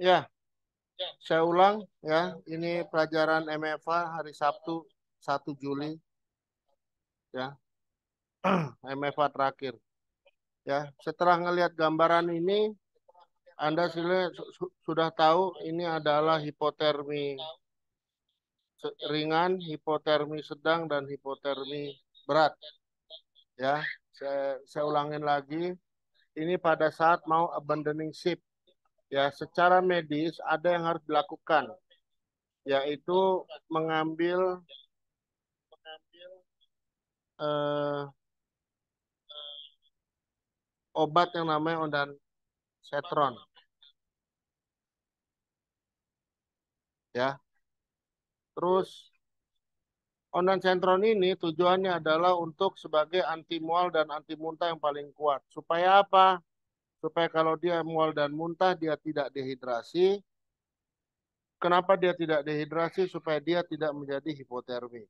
Ya, saya ulang ya. Ini pelajaran MFA hari Sabtu 1 Juli ya. MFA terakhir ya. Setelah ngelihat gambaran ini, Anda sudah tahu ini adalah hipotermi ringan, hipotermi sedang, dan hipotermi berat ya. Saya ulangin lagi. Ini pada saat mau abandoning ship ya. Secara medis ada yang harus dilakukan, yaitu mengambil eh, obat yang namanya ondansetron ya. Terus ondansetron ini tujuannya adalah untuk sebagai anti mual dan anti muntah yang paling kuat. Supaya apa? Supaya kalau dia mual dan muntah dia tidak dehidrasi. Kenapa dia tidak dehidrasi? Supaya dia tidak menjadi hipotermi.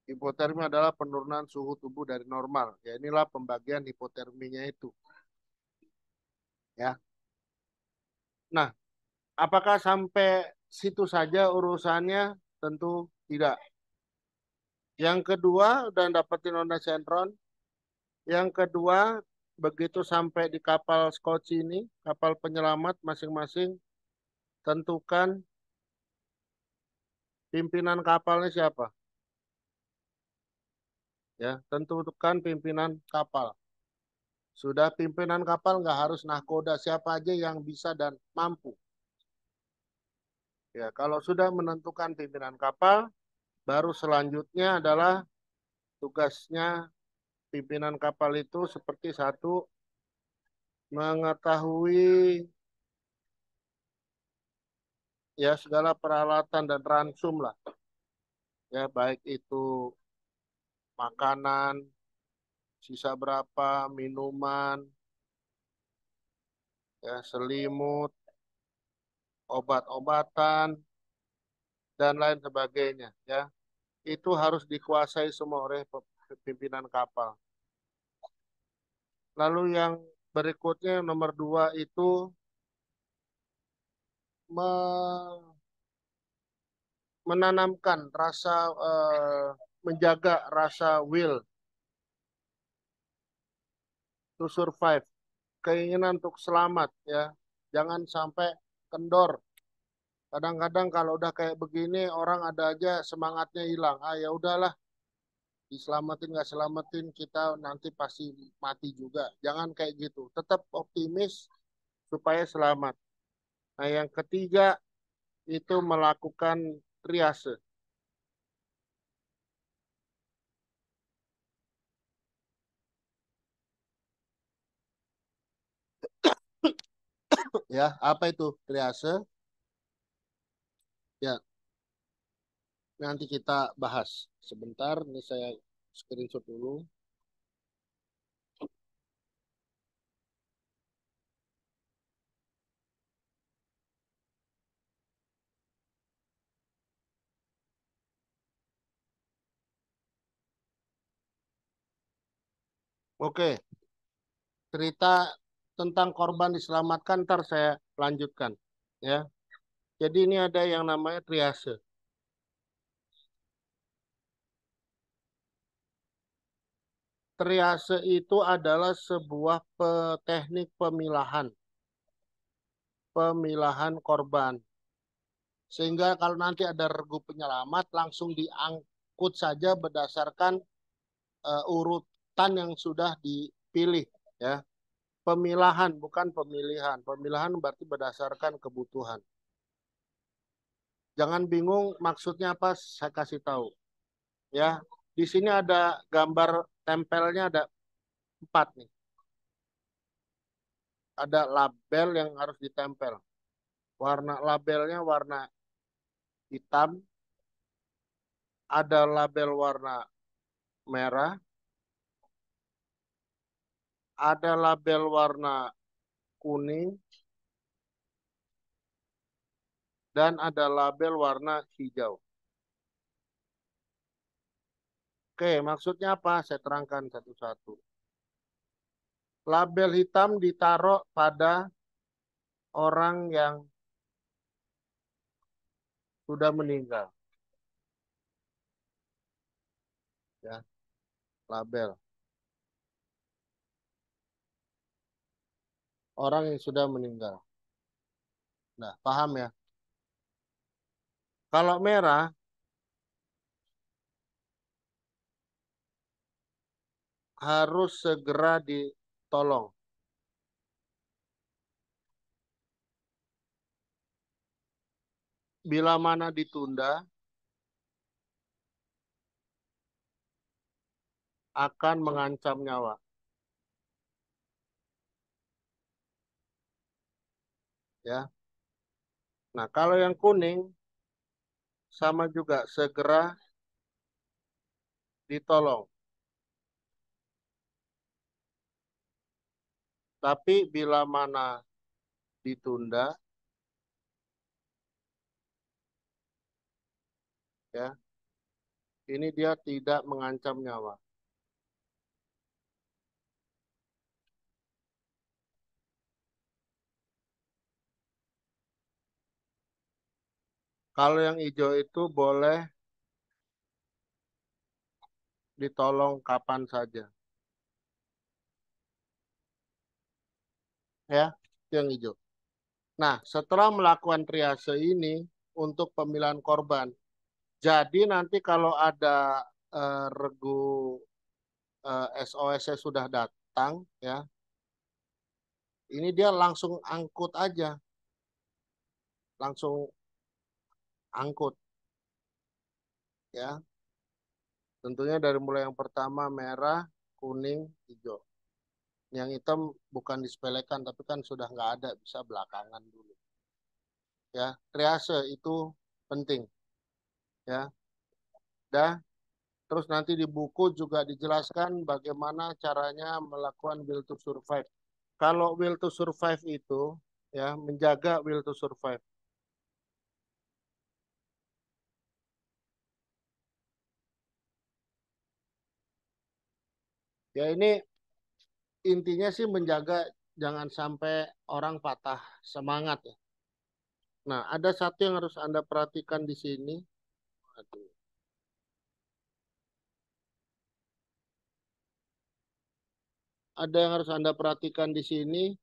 Hipotermi adalah penurunan suhu tubuh dari normal. Ya, inilah pembagian hipoterminya itu. Ya. Nah, apakah sampai situ saja urusannya? Tentu tidak. Yang kedua, udah dapetin ondansetron. Yang kedua, begitu sampai di kapal Scotch ini, kapal penyelamat masing-masing, tentukan pimpinan kapalnya siapa. Ya, tentukan pimpinan kapal. Sudah pimpinan kapal nggak harus nahkoda, siapa aja yang bisa dan mampu. Ya, kalau sudah menentukan pimpinan kapal, baru selanjutnya adalah tugasnya pimpinan kapal itu seperti satu, mengetahui ya segala peralatan dan ransum lah. Ya, baik itu makanan, sisa berapa, minuman, ya, selimut, obat-obatan, dan lain sebagainya. Ya, itu harus dikuasai semua oleh pimpinan kapal. Lalu yang berikutnya nomor 2 itu menanamkan rasa, menjaga rasa will to survive, keinginan untuk selamat ya. Jangan sampai kendor. Kadang-kadang kalau udah kayak begini orang ada aja semangatnya hilang. Ah ya udahlah, diselamatin nggak selamatin kita nanti pasti mati juga. Jangan kayak gitu. Tetap optimis supaya selamat. Nah, yang ketiga itu melakukan triase ya. Apa itu triase? Ya, nanti kita bahas. Sebentar, ini saya screenshot dulu. Oke, cerita tentang korban diselamatkan ntar saya lanjutkan ya. Jadi ini ada yang namanya triase. Triase itu adalah sebuah teknik pemilahan korban. Sehingga kalau nanti ada regu penyelamat langsung diangkut saja berdasarkan urutan yang sudah dipilih ya. Pemilahan bukan pemilihan. Pemilahan berarti berdasarkan kebutuhan. Jangan bingung maksudnya apa, saya kasih tahu ya. Di sini ada gambar tempelnya ada 4 nih. Ada label yang harus ditempel. Warna labelnya warna hitam, ada label warna merah, ada label warna kuning, dan ada label warna hijau. Oke, maksudnya apa? Saya terangkan satu-satu. Label hitam ditaruh pada orang yang sudah meninggal. Ya, label. Orang yang sudah meninggal. Nah, paham ya? Kalau merah, harus segera ditolong. Bila mana ditunda, akan mengancam nyawa. Ya. Nah, kalau yang kuning, sama juga, segera ditolong. Tapi bila mana ditunda, ya, ini dia tidak mengancam nyawa. Kalau yang hijau itu boleh ditolong kapan saja. Ya, itu yang hijau. Nah, setelah melakukan triase ini untuk pemilihan korban, jadi nanti kalau ada regu SOS-nya sudah datang, ya, ini dia langsung angkut aja, langsung angkut, ya. Tentunya dari mulai yang pertama merah, kuning, hijau. Yang hitam bukan disepelekan, tapi kan sudah nggak ada, bisa belakangan dulu. Ya, triase itu penting, ya. Dah, terus nanti di buku juga dijelaskan bagaimana caranya melakukan will to survive. Kalau will to survive itu, ya, menjaga will to survive. Ya ini intinya sih menjaga jangan sampai orang patah semangat ya. Nah, ada satu yang harus Anda perhatikan di sini. Aduh. Ada yang harus Anda perhatikan di sini.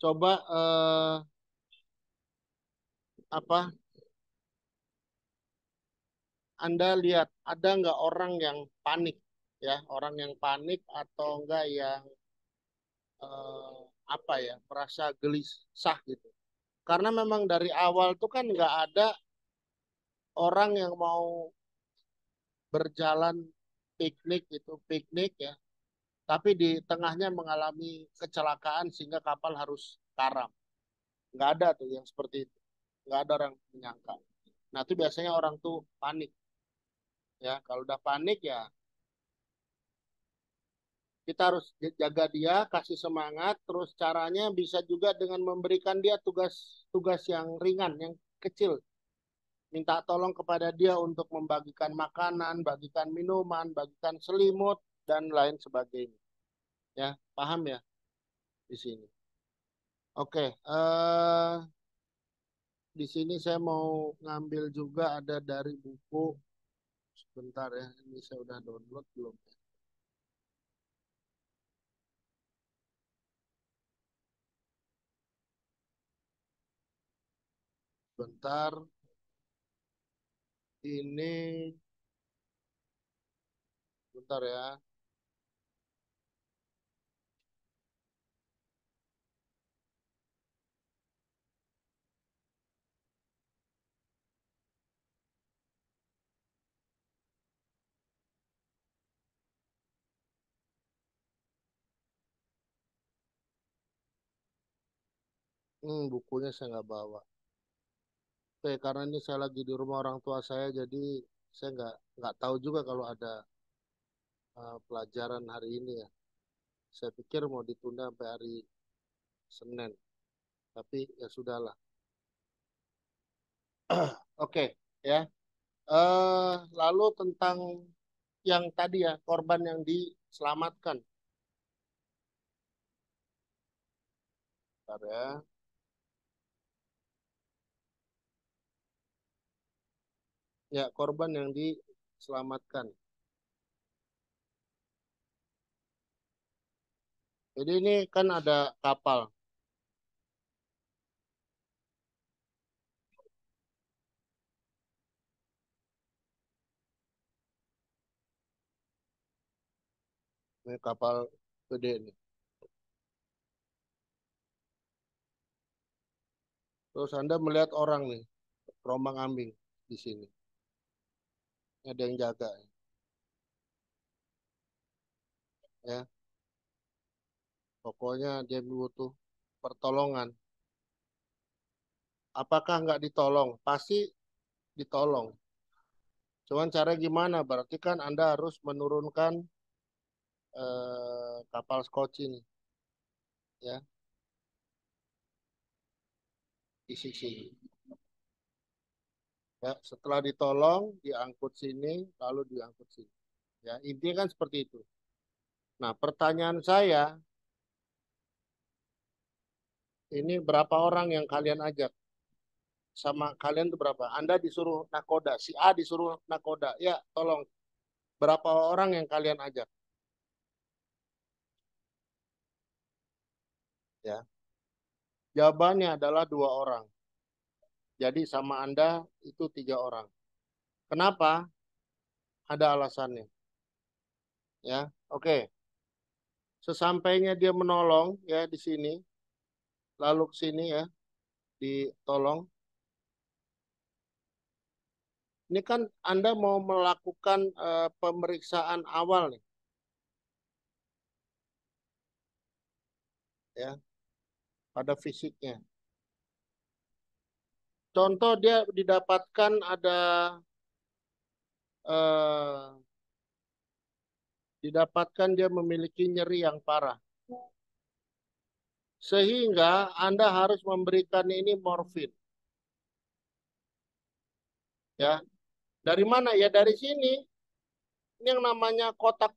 Coba apa? Anda lihat ada nggak orang yang panik ya, orang yang panik atau enggak yang apa ya, merasa gelisah gitu. Karena memang dari awal tuh kan nggak ada orang yang mau berjalan piknik itu piknik ya, tapi di tengahnya mengalami kecelakaan sehingga kapal harus karam. Nggak ada tuh yang seperti itu. Nggak ada orang menyangka. Nah itu biasanya orang tuh panik ya. Kalau udah panik ya kita harus jaga dia, kasih semangat. Terus caranya bisa juga dengan memberikan dia tugas-tugas yang ringan, yang kecil. Minta tolong kepada dia untuk membagikan makanan, bagikan minuman, bagikan selimut, dan lain sebagainya. Ya, paham ya di sini. Oke, di sini saya mau ngambil juga ada dari buku. Sebentar ya, ini saya udah download belum ya? Bentar, ini bentar ya. Bukunya saya nggak bawa. Oke, karena ini saya lagi di rumah orang tua saya, jadi saya nggak tahu juga kalau ada pelajaran hari ini ya. Saya pikir mau ditunda sampai hari Senin, tapi ya sudahlah. Oke, ya. Lalu tentang yang tadi ya, korban yang diselamatkan. Bentar ya. Ya, korban yang diselamatkan. Jadi ini kan ada kapal. Ini kapal gede nih. Terus Anda melihat orang nih, terombang-ambing di sini. Ada yang jaga, ya. Pokoknya dia butuh pertolongan. Apakah nggak ditolong? Pasti ditolong. Cuman cara gimana? Berarti kan Anda harus menurunkan kapal Scotch ini, ya, di sisi. Ya, setelah ditolong, diangkut sini, lalu diangkut sini. Ya, intinya kan seperti itu. Nah, pertanyaan saya, ini berapa orang yang kalian ajak? Sama kalian itu berapa? Anda disuruh nakoda, si A disuruh nakoda. Ya, tolong. Berapa orang yang kalian ajak? Ya, jawabannya adalah 2 orang. Jadi sama Anda itu 3 orang. Kenapa? Ada alasannya. Ya, oke. Sesampainya dia menolong ya di sini, lalu ke sini ya, ditolong. Ini kan Anda mau melakukan pemeriksaan awal nih, ya, pada fisiknya. Contoh dia didapatkan ada eh, didapatkan dia memiliki nyeri yang parah. Sehingga Anda harus memberikan ini morfin, ya. Dari mana? Ya dari sini. Ini yang namanya kotak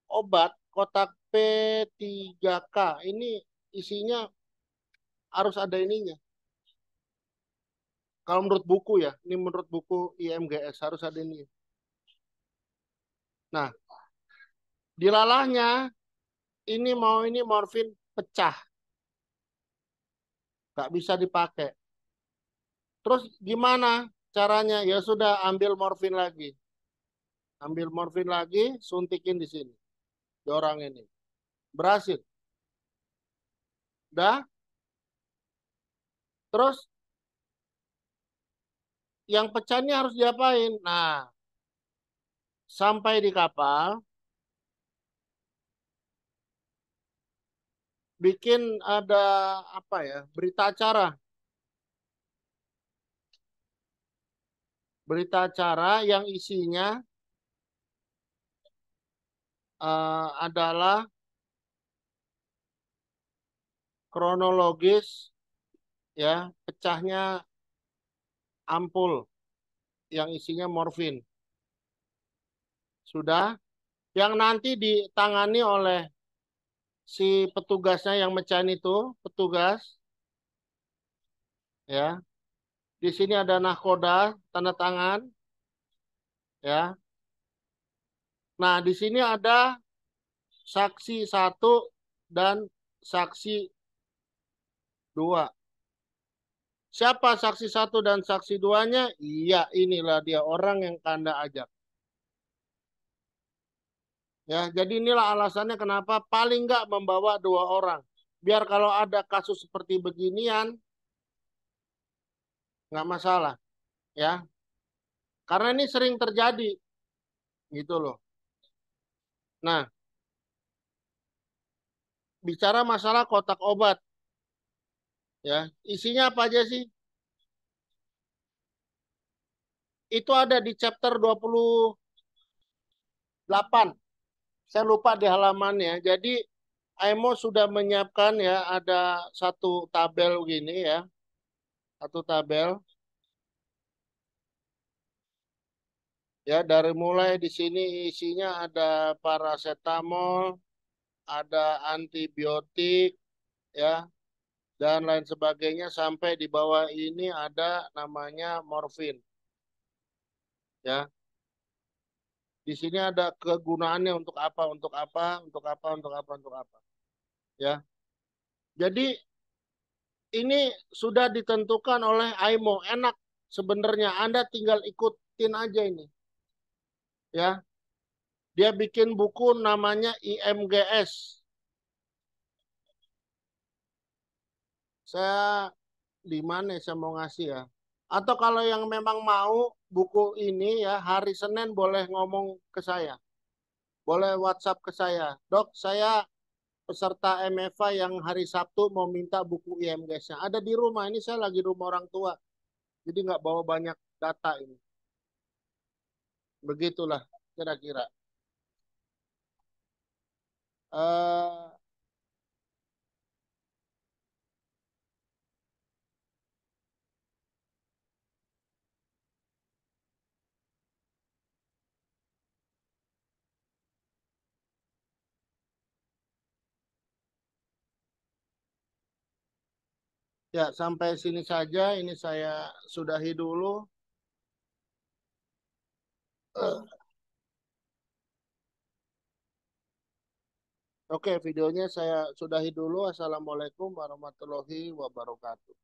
obat, kotak P3K. Ini isinya harus ada ininya. Kalau menurut buku ya, ini menurut buku IMGS harus ada ini. Nah, dilalahnya ini morfin pecah, nggak bisa dipakai. Terus gimana caranya? Ya sudah ambil morfin lagi, suntikin di sini, di orang ini. Berhasil. Dah. Terus yang pecah ini harus diapain? Nah, sampai di kapal, bikin ada apa ya? Berita acara yang isinya adalah kronologis ya pecahnya ampul yang isinya morfin. Sudah, yang nanti ditangani oleh si petugasnya yang mecahin itu, petugas ya. Di sini ada nahkoda, tanda tangan ya. Nah, di sini ada saksi 1 dan saksi 2. Siapa saksi 1 dan saksi 2-nya? Iya, inilah dia orang yang Anda ajak. Ya, jadi inilah alasannya kenapa paling nggak membawa 2 orang. Biar kalau ada kasus seperti beginian, nggak masalah. Ya, karena ini sering terjadi, gitu loh. Nah, bicara masalah kotak obat, ya, isinya apa aja sih? Itu ada di chapter 28. Saya lupa di halamannya. Jadi, Aimo sudah menyiapkan ya, ada satu tabel gini ya, satu tabel. Ya, dari mulai di sini isinya ada paracetamol, ada antibiotik, ya, dan lain sebagainya sampai di bawah ini ada namanya morfin ya. Di sini ada kegunaannya untuk apa, untuk apa, untuk apa, untuk apa, untuk apa ya. Jadi ini sudah ditentukan oleh AIMO, enak sebenarnya, Anda tinggal ikutin aja ini ya. Dia bikin buku namanya IMGS. Saya di mana saya mau ngasih ya. Atau kalau yang memang mau buku ini ya, hari Senin boleh ngomong ke saya. Boleh WhatsApp ke saya. Dok, saya peserta MFA yang hari Sabtu mau minta buku IMGS-nya. Ada di rumah, ini saya lagi rumah orang tua. Jadi nggak bawa banyak data ini. Begitulah kira-kira. Eh, ya, sampai sini saja. Ini saya sudahi dulu. Eh, Oke, videonya saya sudahi dulu. Assalamualaikum warahmatullahi wabarakatuh.